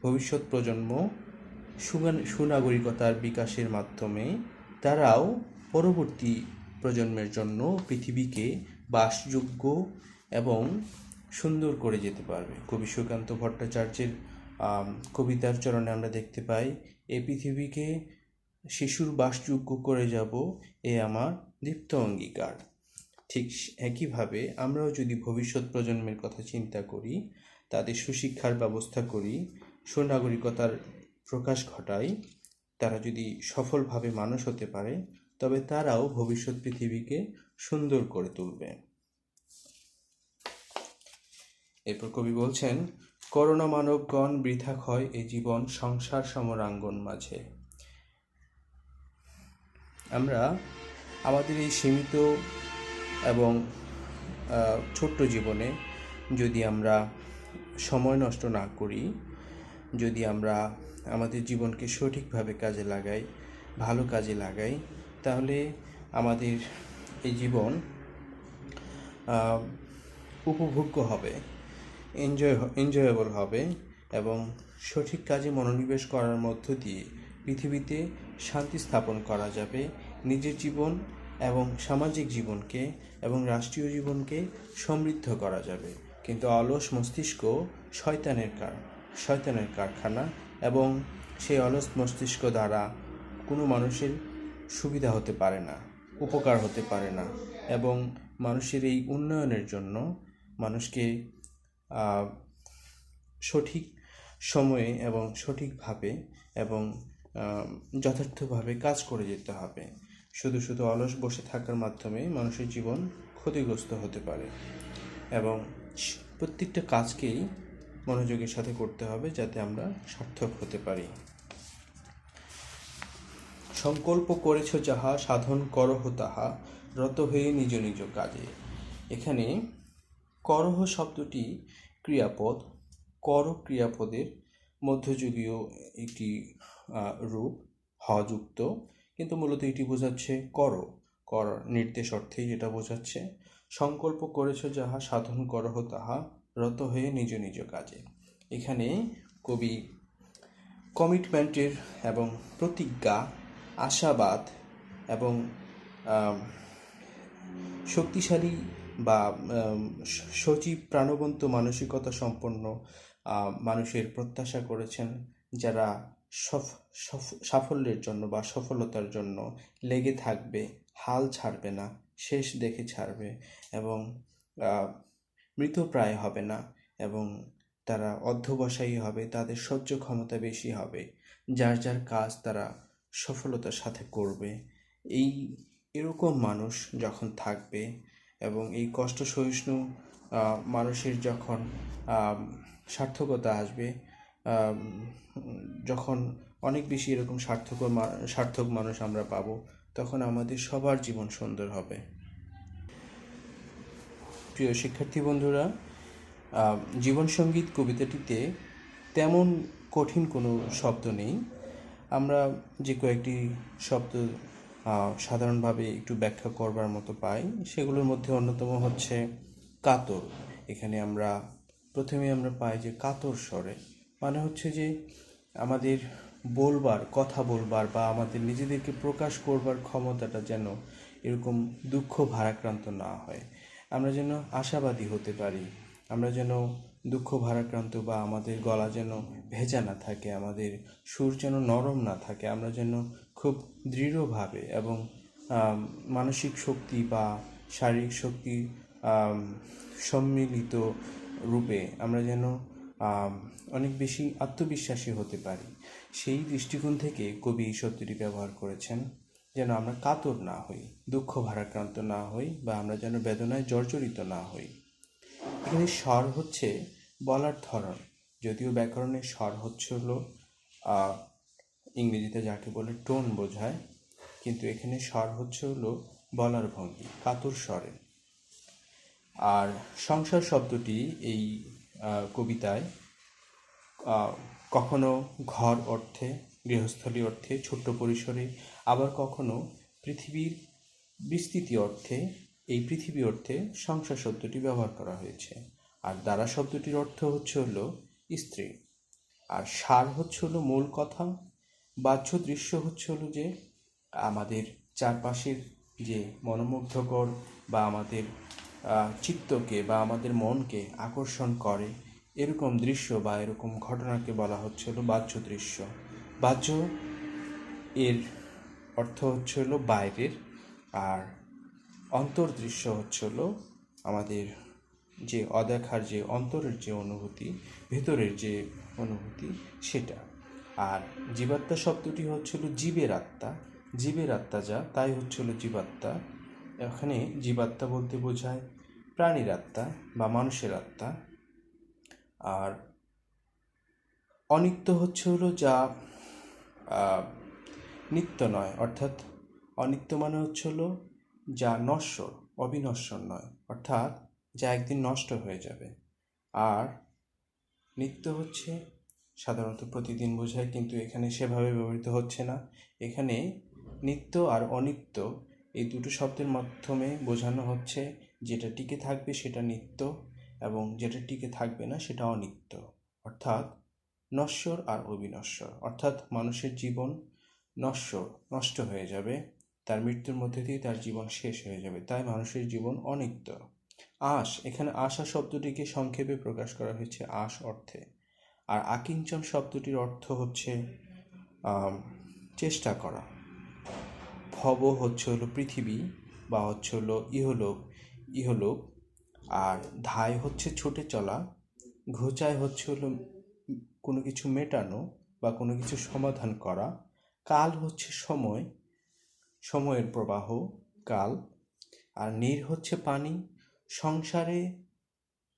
ভবিষ্যৎ প্রজন্ম সুনাগরিকতার বিকাশের মাধ্যমে তারাও পরবর্তী প্রজন্মের জন্য পৃথিবীকে বাসযোগ্য এবং সুন্দর করে যেতে পারবে। কবি সুকান্ত ভট্টাচার্যের কবিতার চরণে আমরা দেখতে পাই, এই পৃথিবীকে শিশুর বাসযোগ্য করে যাব, এ আমার দীপ্ত অঙ্গীকার। ঠিক একইভাবে আমরাও যদি ভবিষ্যৎ প্রজন্মের কথা চিন্তা করি, তাদের সুশিক্ষার ব্যবস্থা করি, সুনাগরিকতার প্রকাশ ঘটাই, তারা যদি সফলভাবে মানুষ হতে পারে, তবে তারাও ভবিষ্যৎ পৃথিবীকে সুন্দর করে তুলবে। এরপর কবি বলছেন, করোনা মানবগণ বৃথা ক্ষয় এ জীবন সংসার সমরাঙ্গন মাঝে। আমরা আমাদের এই সীমিত এবং ছোট্ট জীবনে যদি আমরা সময় নষ্ট না করি, যদি আমরা আমাদের জীবনকে সঠিকভাবে কাজে লাগাই, ভালো কাজে লাগাই, তাহলে আমাদের এই জীবন উপভোগ্য হবে, এনজয়েবল হবে এবং সঠিক কাজে মনোনিবেশ করার মধ্য দিয়ে পৃথিবীতে শান্তি স্থাপন করা যাবে। নিজের জীবন এবং সামাজিক জীবনকে এবং রাষ্ট্রীয় জীবনকে সমৃদ্ধ করা যাবে। কিন্তু অলস মস্তিষ্ক শয়তানের কারখানা, এবং সেই অলস মস্তিষ্ক দ্বারা কোনো মানুষের সুবিধা হতে পারে না, উপকার হতে পারে না, এবং মানুষের এই উন্নয়নের জন্য মানুষকে সঠিক সময়ে এবং সঠিকভাবে এবং যথার্থভাবে কাজ করে যেতে হবে। শুধু শুধু অলস বসে থাকার মাধ্যমে মানুষের জীবন ক্ষতিগ্রস্ত হতে পারে, এবং প্রত্যেকটা কাজকেই মনোযোগের সাথে করতে হবে, যাতে আমরা সার্থক হতে পারি। সংকল্প করেছ যাহা, সাধন করহ তাহা, রত হয়ে নিজ নিজ কাজে। এখানে করহ শব্দটি ক্রিয়াপদ, কর ক্রিয়াপদের মধ্যযুগীয় একটি রূপ, হযুক্ত, কিন্তু মূলত এটি বোঝাচ্ছে কর নির্দেশ অর্থেই এটা বোঝাচ্ছে। সংকল্প করেছ যাহা, সাধন করহ তাহা, রত হয়ে নিজ নিজ কাজে। এখানে কবি কমিটমেন্টের এবং প্রতিজ্ঞা, আশাবাদ এবং শক্তিশালী বা সজীব প্রাণবন্ত মানসিকতা সম্পন্ন মানুষের প্রত্যাশা করেছেন, যারা সাফল্যের জন্য বা সফলতার জন্য লেগে থাকবে, হাল ছাড়বে না, শেষ দেখে ছাড়বে, এবং মৃতপ্রায় হবে না, এবং তারা অধ্যবসায়ী হবে, তাদের সহ্য ক্ষমতা বেশি হবে, যার যার কাজ তারা সফলতার সাথে করবে। এরকম মানুষ যখন থাকবে এবং এই কষ্ট সহিষ্ণু মানুষের যখন সার্থকতা আসবে, যখন অনেক বেশি এরকম সার্থক মানুষ আমরা পাবো, তখন আমাদের সবার জীবন সুন্দর হবে। প্রিয় শিক্ষার্থী বন্ধুরা, জীবন সঙ্গীত কবিতাটিতে তেমন কঠিন কোনো শব্দ নেই। আমরা যে কয়েকটি শব্দ সাধারণভাবে একটু ব্যাখ্যা করবার মতো পাই, সেগুলোর মধ্যে অন্যতম হচ্ছে কাতর। এখানে আমরা প্রথমে পাই যে কাতর স্বরে, মানে হচ্ছে যে আমাদের কথা বলবার বা আমাদের নিজেদেরকে প্রকাশ করবার ক্ষমতাটা যেন এরকম দুঃখ ভারাক্রান্ত না হয়। আমরা যেন আশাবাদী হতে পারি, আমরা যেন দুঃখ ভারাক্রান্ত বা আমাদের গলা যেন ভেজা না থাকে, আমাদের সুর যেন নরম না থাকে, আমরা যেন খুব দৃঢ়ভাবে এবং মানসিক শক্তি বা শারীরিক শক্তি সম্মিলিত রূপে আমরা যেন অনেক বেশি আত্মবিশ্বাসী হতে পারি। সেই দৃষ্টিকোণ থেকে কবি এই শব্দটি ব্যবহার করেছেন, যেন আমরা কাতর না হই, দুঃখ ভারাক্রান্ত না হই, বা আমরা যেন বেদনায় জর্জরিত না হই। এখানে স্বর হচ্ছে বলার ধরন, যদিও ব্যাকরণের স্বর হচ্ছে হলো ইংরেজিতে যাকে বলে টোন বোঝায়, কিন্তু এখানে স্বর হচ্ছে হলো বলার ভঙ্গি, কাতর স্বরে। আর সংসার শব্দটি এই কবিতায় কখনো ঘর অর্থে, গৃহস্থলী অর্থে, ছোট্ট পরিসরে, আবার কখনো পৃথিবীর বিস্তৃতি অর্থে, এই পৃথিবী অর্থে সংসার শব্দটি ব্যবহার করা হয়েছে। আর দ্বারা শব্দটির অর্থ হচ্ছে হলো স্ত্রী। আর সার হচ্ছে হলো মূল কথা। বাহ্য দৃশ্য হচ্ছে হলো যে আমাদের চারপাশের যে মনোমুগ্ধকর বা আমাদের চিত্তকে বা আমাদের মনকে আকর্ষণ করে এরকম দৃশ্য বা এরকম ঘটনাকে বলা হচ্ছে হলো বাহ্য দৃশ্য। বাহ্য এর অর্থ হচ্ছে হলো বাইরের, আর অন্তর্দৃশ্য হচ্ছে হলো আমাদের যে অদেখার যে অন্তরের যে অনুভূতি, ভেতরের যে অনুভূতি, সেটা। আর জীবাত্মা শব্দটি হচ্ছে হলো জীবের আত্মা, জীবের আত্মা যা তাই হচ্ছে হলো জীবাত্মা। এখানে জীবাত্মা বলতে বোঝায় প্রাণীর আত্মা বা মানুষের আত্মা। আর অনিত্য হচ্ছে হলো যা নিত্য নয়, অর্থাৎ অনিত্য মানে হচ্ছে হলো যা নশ্বর, অবিনশ্বর নয়, অর্থাৎ যা একদিন নষ্ট হয়ে যাবে। আর নিত্য হচ্ছে সাধারণত প্রতিদিন বোঝায়, কিন্তু এখানে সেভাবে ব্যবহৃত হচ্ছে না। এখানে নিত্য আর অনিত্য এই দুটো শব্দের মাধ্যমে বোঝানো হচ্ছে যেটা টিকে থাকবে সেটা নিত্য, এবং যেটা টিকে থাকবে না সেটা অনিত্য, অর্থাৎ নশ্বর আর অবিনশ্বর। অর্থাৎ মানুষের জীবন নষ্ট হয়ে যাবে, তার মৃত্যুর মধ্যে দিয়ে তার জীবন শেষ হয়ে যাবে, তাই মানুষের জীবন অনিত্য। এখানে আশা শব্দটিকে সংক্ষেপে প্রকাশ করা হয়েছে আশ অর্থে। আর আকিঞ্চন শব্দটির অর্থ হচ্ছে চেষ্টা করা। ভব হচ্ছে হলো পৃথিবী বা হচ্ছে হলো ইহলোক। আর ধায় হচ্ছে ছুটে চলা। ঘোচায় হচ্ছে হলো কোনো কিছু মেটানো বা কোনো কিছু সমাধান করা। কাল হচ্ছে সময়ের প্রবাহ, কাল। আর নীর হচ্ছে পানি। সংসারে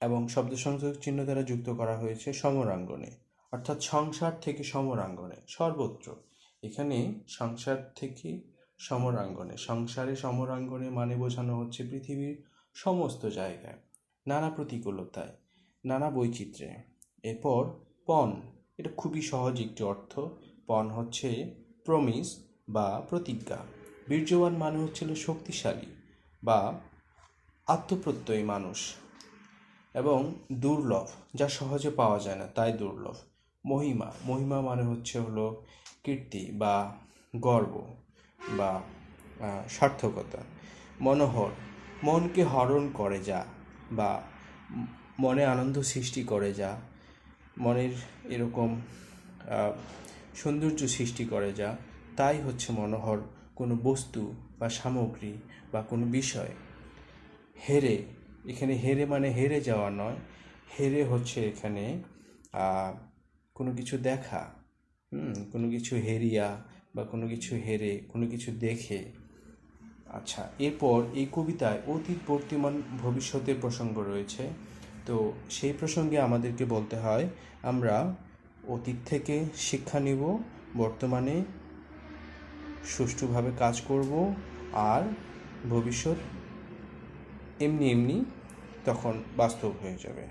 এবং শব্দ সংযোগ চিহ্ন দ্বারা যুক্ত করা হয়েছে সমরাঙ্গনে, অর্থাৎ সংসার থেকে সমরাঙ্গনে, সর্বত্র। এখানে সংসার থেকে সমরাঙ্গনে, সংসারে সমরাঙ্গনে মানে বোঝানো হচ্ছে পৃথিবীর সমস্ত জায়গায়, নানা প্রতিকূলতায়, নানা বৈচিত্র্যে। এরপর পণ, এটা খুবই সহজ একটি অর্থ। পণ হচ্ছে প্রমিস বা প্রতিজ্ঞা। বীর্যবান মানে হচ্ছিল শক্তিশালী বা আত্মপ্রত্যয়ী মানুষ, এবং দুর্লভ, যা সহজে পাওয়া যায় না তাই দুর্লভ। মহিমা মানে হচ্ছে হলো কীর্তি বা গর্ব বা সার্থকতা। মনোহর, মনকে হরণ করে যা, বা মনে আনন্দ সৃষ্টি করে যা, মনের এরকম সৌন্দর্য সৃষ্টি করে যা, তাই হচ্ছে মনোহর কোনো বস্তু বা সামগ্রী বা কোনো বিষয়। হেরে, এখানে হেরে মানে হেরে যাওয়া নয়, হেরে হচ্ছে এখানে কোনো কিছু দেখা, কোনো কিছু হেরিয়া বা কোনো কিছু হেরে, কোনো কিছু দেখে। আচ্ছা, এরপর এই কবিতায় অতীত, বর্তমান, ভবিষ্যতের প্রসঙ্গ রয়েছে। তো সেই প্রসঙ্গে আমাদেরকে বলতে হয় আমরা অতীত থেকে শিক্ষা নিব, বর্তমানে সুষ্ঠুভাবে কাজ করব, আর ভবিষ্যৎ এমনি এমনি তখন বাস্তব হয়ে যাবে।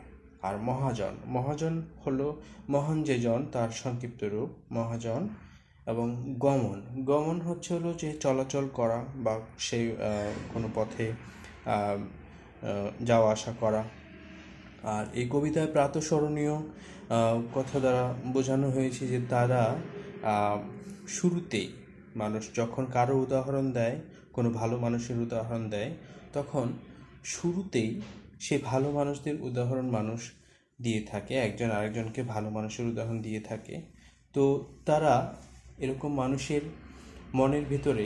আর মহাজন, মহাজন হলো মহান যে জন তার সংক্ষিপ্ত রূপ মহাজন। এবং গমন, গমন হলো যে চলাচল করা বা সেই কোনো পথে যাওয়া আসা করা। আর এই কবিতায় প্রাতঃস্মরণীয় কথা দ্বারা বোঝানো হয়েছে যে তারা শুরুতেই, মানুষ যখন কারো উদাহরণ দেয়, কোনো ভালো মানুষের উদাহরণ দেয়, তখন শুরুতেই সে ভালো মানুষদের উদাহরণ মানুষ দিয়ে থাকে, একজন আরেকজনকে ভালো মানুষের উদাহরণ দিয়ে থাকে। তো তারা এরকম মানুষের মনের ভেতরে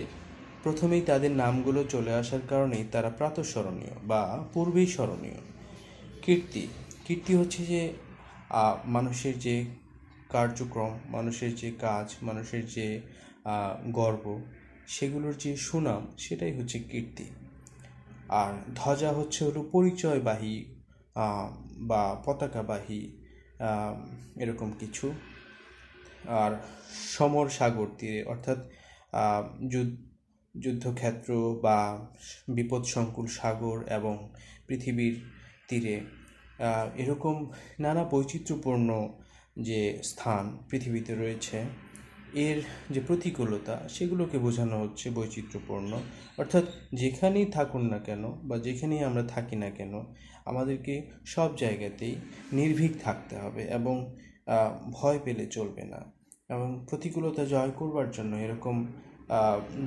প্রথমেই তাদের নামগুলো চলে আসার কারণেই তারা প্রাতঃস্মরণীয় বা পূর্বেই স্মরণীয়। কীর্তি, কীর্তি হচ্ছে যে মানুষের যে কার্যক্রম, মানুষের যে কাজ, মানুষের যে গর্ব, সেগুলোর যে সুনাম, সেটাই হচ্ছে কীর্তি। আর ধ্বজা হলো পরিচয়বাহী বা পতাকাবাহী এরকম কিছু। আর সমর সাগর তীরে, অর্থাৎ যুদ্ধক্ষেত্র বা বিপদসংকুল সাগর এবং পৃথিবীর তীরে এরকম নানা বৈচিত্র্যপূর্ণ যে স্থান পৃথিবীতে রয়েছে, এর যে প্রতিকূলতা, সেগুলোকে বোঝানো হচ্ছে বৈচিত্র্যপূর্ণ। অর্থাৎ যেখানেই থাকুন না কেন বা যেখানেই আমরা থাকি না কেন, আমাদেরকে সব জায়গাতেই নির্ভীক থাকতে হবে এবং ভয় পেলে চলবে না। এবং প্রতিকূলতা জয় করবার জন্য এরকম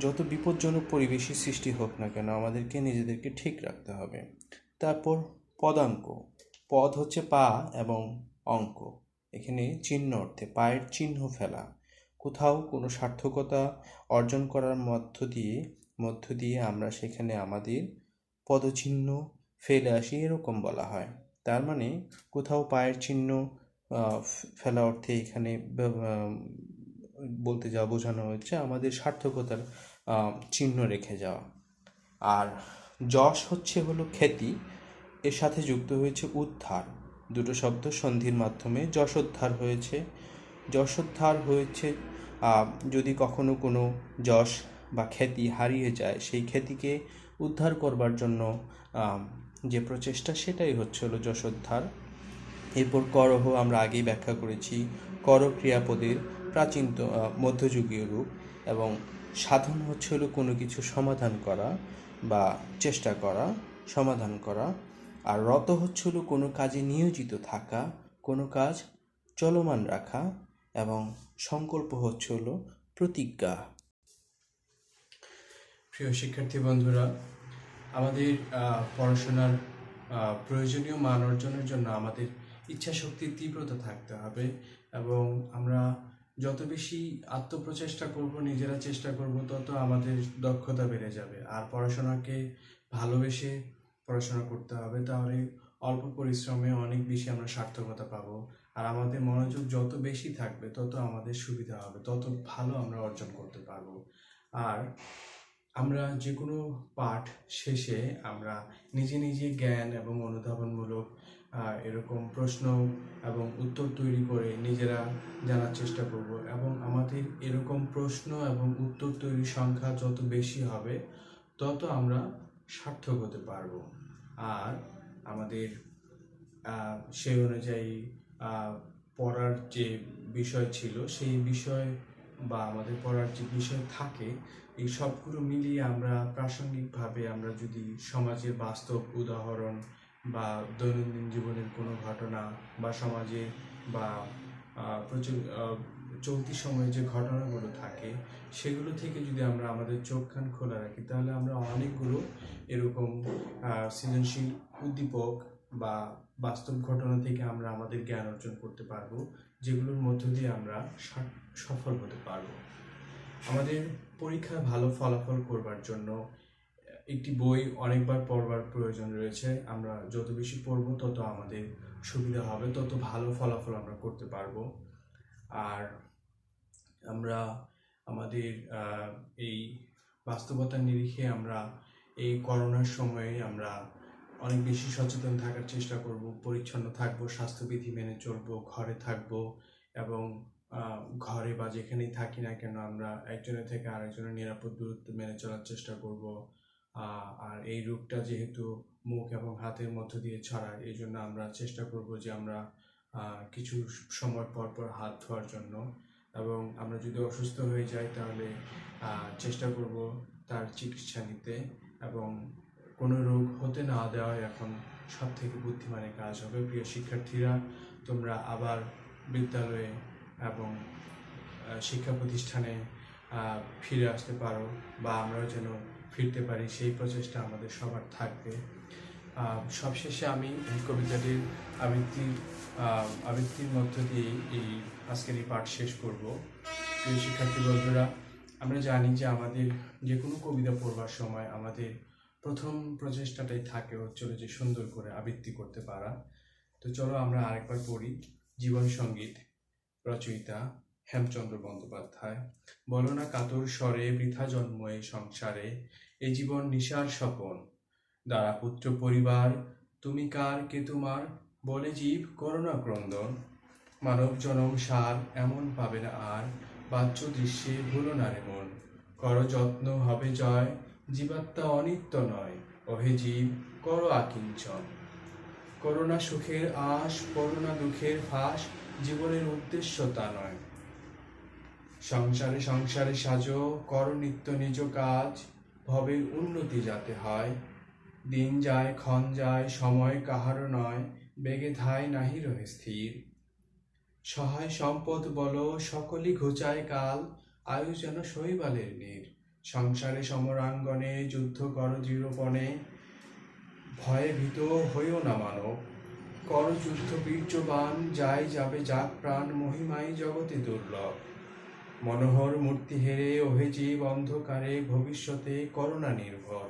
যত বিপজ্জনক পরিবেশের সৃষ্টি হোক না কেন, আমাদেরকে নিজেদেরকে ঠিক রাখতে হবে। তারপর পদাঙ্ক, পদ হচ্ছে পা এবং অঙ্ক, এখানে চিহ্ন অর্থে পায়ের চিহ্ন ফেলা, কোথাও কোনো সার্থকতা অর্জন করার মধ্য দিয়ে আমরা সেখানে আমাদের পদচিহ্ন ফেলে আসি, এরকম বলা হয়। তার মানে কোথাও পায়ের চিহ্ন ফেলা অর্থে এখানে বলতে যাওয়া বোঝানো হচ্ছে আমাদের সার্থকতার চিহ্ন রেখে যাওয়া। আর যশ হলো খ্যাতি, এর সাথে যুক্ত হয়েছে উদ্ধার, দুটো শব্দ সন্ধির মাধ্যমে যশোদ্ধার হয়েছে। যশোদ্ধার হয়েছে যদি কখনো কোনো যশ বা খ্যাতি হারিয়ে যায়, সেই খ্যাতিকে উদ্ধার করবার জন্য যে প্রচেষ্টা, সেটাই হলো যশোদ্ধার। এরপর করহ আমরা আগেই ব্যাখ্যা করেছি, কর ক্রিয়াপদের প্রাচীন মধ্যযুগীয় রূপ। এবং সাধন হলো কোনো কিছু সমাধান করা বা চেষ্টা করা, সমাধান করা। আর রত হলো কোনো কাজে নিয়োজিত থাকা, কোনো কাজ চলমান রাখা। এবং সংকল্প হলো প্রতিজ্ঞা। প্রিয় শিক্ষার্থী বন্ধুরা, আমাদের পড়াশোনার প্রয়োজনীয় মান অর্জনের জন্য আমাদের ইচ্ছাশক্তির তীব্রতা থাকতে হবে এবং আমরা যত বেশি আত্মপ্রচেষ্টা করব, নিজেরা চেষ্টা করব, তত আমাদের দক্ষতা বেড়ে যাবে। আর পড়াশোনাকে ভালোবেসে পড়াশোনা করতে হবে, তাহলে অল্প পরিশ্রমে অনেক বেশি আমরা সার্থকতা পাবো। আর আমাদের মনোযোগ যত বেশি থাকবে, তত আমাদের সুবিধা হবে, তত ভালো আমরা অর্জন করতে পারবো। আর আমরা যে কোনো পাঠ শেষে আমরা নিজে নিজে জ্ঞান এবং অনুধাবনমূলক এরকম প্রশ্ন এবং উত্তর তৈরি করে নিজেরা জানার চেষ্টা করব। এবং আমাদের এরকম প্রশ্ন এবং উত্তর তৈরির সংখ্যা যত বেশি হবে, তত আমরা সার্থক হতে পারব। আর আমাদের সেই অনুযায়ী পড়ার যে বিষয় ছিল, সেই বিষয় বা আমাদের পড়ার যে বিষয় থাকে, এই সবগুলো মিলিয়ে আমরা প্রাসঙ্গিকভাবে আমরা যদি সমাজের বাস্তব উদাহরণ বা দৈনন্দিন জীবনের কোনো ঘটনা বা সমাজে বা চলতি সময়ে যে ঘটনাগুলো থাকে, সেগুলো থেকে যদি আমরা আমাদের চোখ কান খোলা রাখি, তাহলে আমরা অনেকগুলো এরকম সৃজনশীল উদ্দীপক বা বাস্তব ঘটনা থেকে আমরা আমাদের জ্ঞান অর্জন করতে পারবো, যেগুলোর মধ্য দিয়ে আমরা সফল হতে পারবো। আমাদের পরীক্ষায় ভালো ফলাফল করবার জন্য একটি বই অনেকবার পড়বার প্রয়োজন রয়েছে। আমরা যত বেশি পড়বো, তত আমাদের সুবিধা হবে, তত ভালো ফলাফল আমরা করতে পারবো। আর আমরা আমাদের এই বাস্তবতার নিরিখে আমরা এই করোনার সময়ে আমরা অনেক বেশি সচেতন থাকার চেষ্টা করব, পরিচ্ছন্ন থাকবো, স্বাস্থ্যবিধি মেনে চলবো, ঘরে থাকবো এবং ঘরে বা যেখানেই থাকি না কেন আমরা একজনের থেকে আরেকজনের নিরাপদ দূরত্ব মেনে চলার চেষ্টা করব। আর এই রোগটা যেহেতু মুখ এবং হাতের মধ্য দিয়ে ছড়ায়, এই জন্য আমরা চেষ্টা করব যে আমরা কিছু সময় পর পর হাত ধোয়ার জন্য, এবং আমরা যদি অসুস্থ হয়ে যাই তাহলে চেষ্টা করব তার চিকিৎসা নিতে, এবং কোনো রোগ হতে না দেওয়া এখন সব থেকে বুদ্ধিমানের কাজ হবে। প্রিয় শিক্ষার্থীরা, তোমরা আবার বিদ্যালয়ে এবং শিক্ষা প্রতিষ্ঠানে ফিরে আসতে পারো, বা আমরাও যেন ফিরতে পারি সেই প্রচেষ্টা আমাদের সবার থাকবে। সবশেষে আমি এই কবিতাটির আবৃত্তির মধ্য দিয়ে এই আজকের এই পাঠ শেষ করব। প্রিয় শিক্ষার্থী বন্ধুরা, আমরা জানি যে আমাদের যে কোনো কবিতা পড়বার সময় আমাদের প্রথম প্রচেষ্টাটাই থাকে হচ্ছিল যে সুন্দর করে আবৃত্তি করতে পারা। তো চলো আমরা আরেকবার পড়ি। জীবন সঙ্গীত, রচয়িতা হেমচন্দ্র বন্দ্যোপাধ্যায়। বলো না কাতর স্বরে বৃথা জন্ম এই সংসারে, এ জীবন নিশার স্বপন, দ্বারা পুত্র পরিবার, তুমি কার কে তোমার, বলে জীব করোনা ক্রন্দন। মানব জনম সার এমন পাবে না আর, বাহ্য দৃশ্যে ভুলো না রে মন। কর যত্ন হবে জয়, জীবাত্মা অনিত্য নয়, ওহে জীব করো আকিঞ্চন। করোনা সুখের আশ, করোনা দুঃখের ফাঁস, জীবনের উদ্দেশ্য তা নয়। সংসারে সংসারে সাজো, করো নিত্য নিজ কাজ, ভবের উন্নতি যাতে হয়। দিন যায় ক্ষণ যায়, সময় কাহারও নয়, বেগে ধায় নাহি রহে স্থির। সহায় সম্পদ বলো সকলই ঘোচায় কাল, আয়ু যেন শৈবালের নীর। সংসারে সমরাঙ্গনে যুদ্ধ কর দৃঢ়পণে, ভয়ে ভীত হইও না মানব। কর যুদ্ধ বীর্যবান, যাই যাবে যাক প্রাণ, মহিমাই জগতে দুর্লভ। মনোহর মূর্তি হেরে ওহে জীব অন্ধকারে, ভবিষ্যতে করোনা নির্ভর।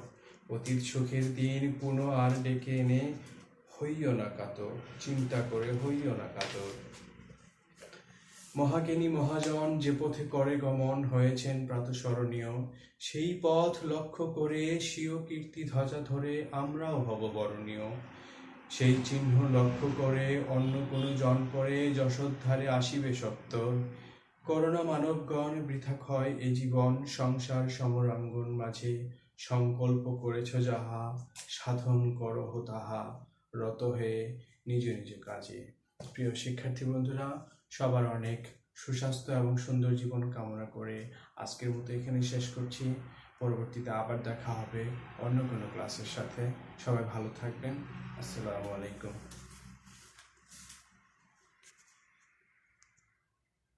অতীত সুখের দিন পুনঃ আর ডেকে এনে, হইও না কাতর, চিন্তা করে হইও না কাতর। মহাজ্ঞানী মহাজন যে পথে করে গমন, হয়েছেন প্রাতঃস্মরণীয়, সেই পথ লক্ষ্য করে স্বীয় কীর্তি ধ্বজা ধরে আমরাও হব বরণীয়। সেই চিহ্ন লক্ষ্য করে অন্য কোনো জনপরে, যশোদ্ধারে আসিবে সত্তর। করোনা মানবগণ বৃথা ক্ষয় এ জীবন, সংসার সমরাঙ্গন মাঝে সংকল্প করেছ যাহা, সাধন করহ তাহা, রত হয়ে নিজ নিজ কাজে। প্রিয় শিক্ষার্থী বন্ধুরা, সবার অনেক সুস্বাস্থ্য এবং সুন্দর জীবন কামনা করে আজকের মতো এখানে শেষ করছি। পরবর্তীতে আবার দেখা হবে অন্য কোনো ক্লাসের সাথে। সবাই ভালো থাকবেন। আসসালামু আলাইকুম।